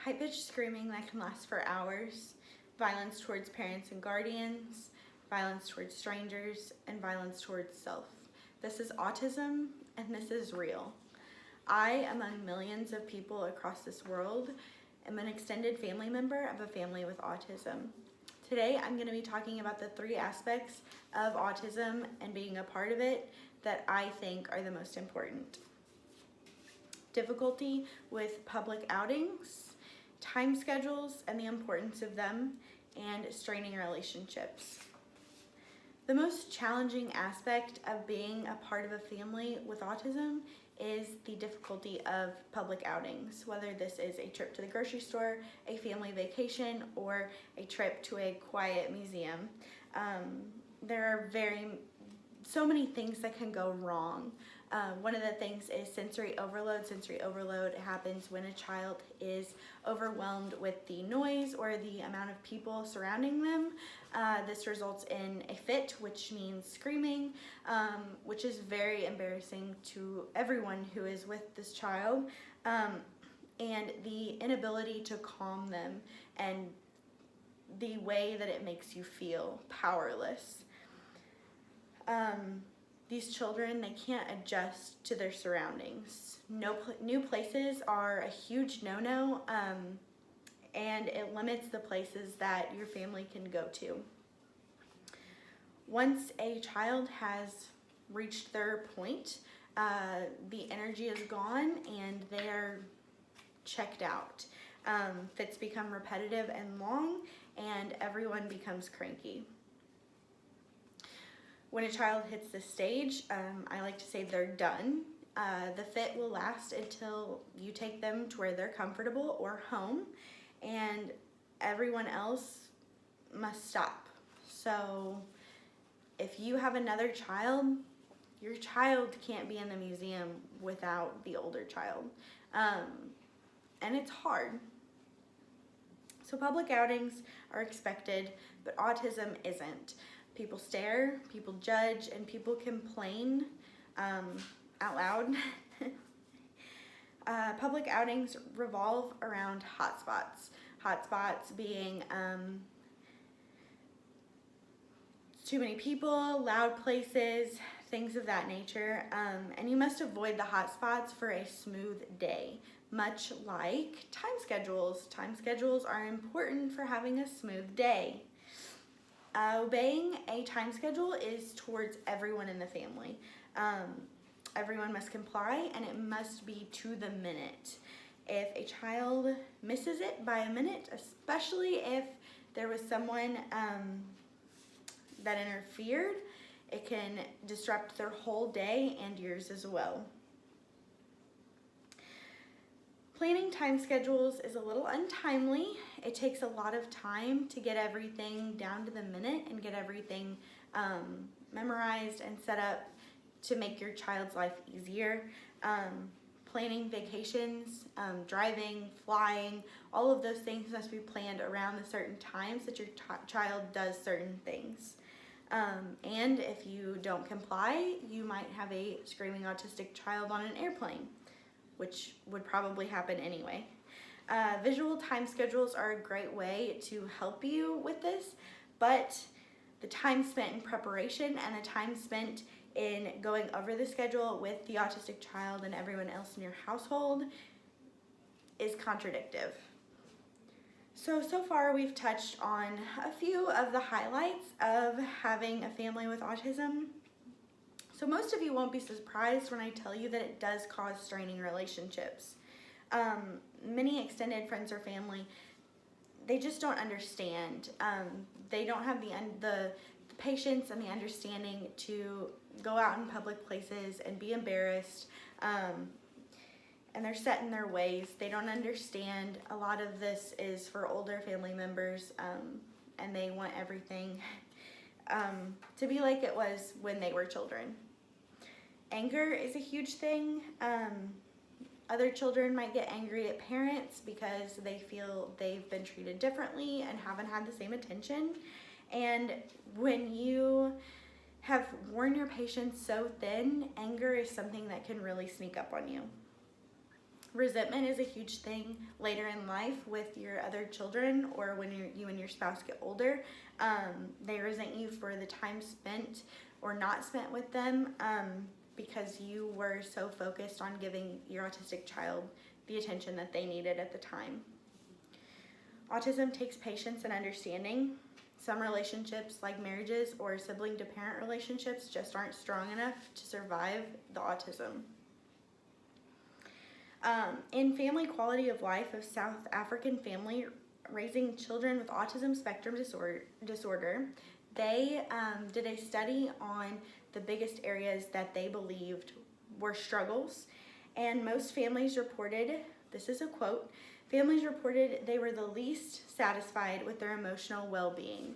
high-pitched screaming that can last for hours, violence towards parents and guardians, violence towards strangers, and violence towards self. This is autism, and this is real. I, among millions of people across this world, am an extended family member of a family with autism. Today, I'm going to be talking about the 3 aspects of autism and being a part of it that I think are the most important. Difficulty with public outings, time schedules and the importance of them, and straining relationships. The most challenging aspect of being a part of a family with autism is the difficulty of public outings, whether this is a trip to the grocery store, a family vacation, or a trip to a quiet museum. There are so many things that can go wrong. One of the things is sensory overload. Sensory overload happens when a child is overwhelmed with the noise or the amount of people surrounding them. This results in a fit, which means screaming, which is very embarrassing to everyone who is with this child, and the inability to calm them and the way that it makes you feel powerless. These children, they can't adjust to their surroundings. New places are a huge no-no, and it limits the places that your family can go to. Once a child has reached their point, the energy is gone and they are checked out. Fits become repetitive and long, and everyone becomes cranky. When a child hits this stage, I like to say they're done. The fit will last until you take them to where they're comfortable or home, and everyone else must stop. So if you have another child, your child can't be in the museum without the older child. And it's hard. So public outings are expected, but autism isn't. People stare, people judge, and people complain out loud. Public outings revolve around hotspots. Hotspots being too many people, loud places, things of that nature. And you must avoid the hotspots for a smooth day, much like time schedules. Time schedules are important for having a smooth day. Obeying a time schedule is towards everyone in the family. Everyone must comply, and it must be to the minute. If a child misses it by a minute, especially if there was someone that interfered, it can disrupt their whole day and yours as well. Planning time schedules is a little untimely. It takes a lot of time to get everything down to the minute and get everything memorized and set up to make your child's life easier. Planning vacations, driving, flying, all of those things must be planned around the certain times that your child does certain things. And if you don't comply, you might have a screaming autistic child on an airplane, which would probably happen anyway. Visual time schedules are a great way to help you with this, but the time spent in preparation and the time spent in going over the schedule with the autistic child and everyone else in your household is contradictive. So far we've touched on a few of the highlights of having a family with autism. So most of you won't be surprised when I tell you that it does cause straining relationships. Many extended friends or family, they just don't understand. They don't have the patience and the understanding to go out in public places and be embarrassed, and they're set in their ways. They don't understand. A lot of this is for older family members, and they want everything to be like it was when they were children. Anger is a huge thing. Other children might get angry at parents because they feel they've been treated differently and haven't had the same attention. And when you have worn your patience so thin, anger is something that can really sneak up on you. Resentment is a huge thing later in life with your other children, or when you and your spouse get older. They resent you for the time spent or not spent with them because you were so focused on giving your autistic child the attention that they needed at the time. Autism takes patience and understanding. Some relationships, like marriages or sibling to parent relationships, just aren't strong enough to survive the autism. In Family Quality of Life of South African Family Raising Children with Autism Spectrum Disorder, they did a study on the biggest areas that they believed were struggles, and most families reported, this is a quote, families reported they were the least satisfied with their emotional well-being.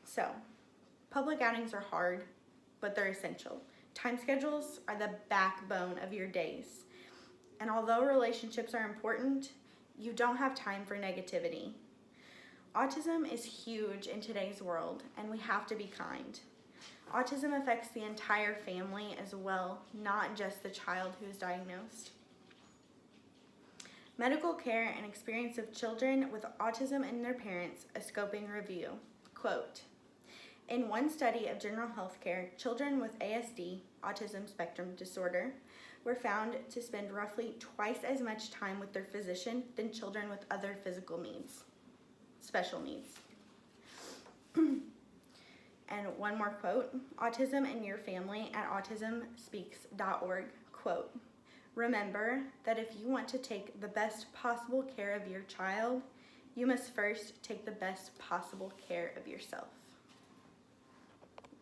So, public outings are hard, but they're essential. Time schedules are the backbone of your days. And although relationships are important, you don't have time for negativity. Autism is huge in today's world, and we have to be kind. Autism affects the entire family as well, not just the child who is diagnosed. Medical care and experience of children with autism and their parents, a scoping review. Quote, in one study of general health care, children with ASD, autism spectrum disorder, were found to spend roughly twice as much time with their physician than children with other physical needs, special needs. And one more quote, Autism in Your Family at autismspeaks.org, quote, remember that if you want to take the best possible care of your child, you must first take the best possible care of yourself.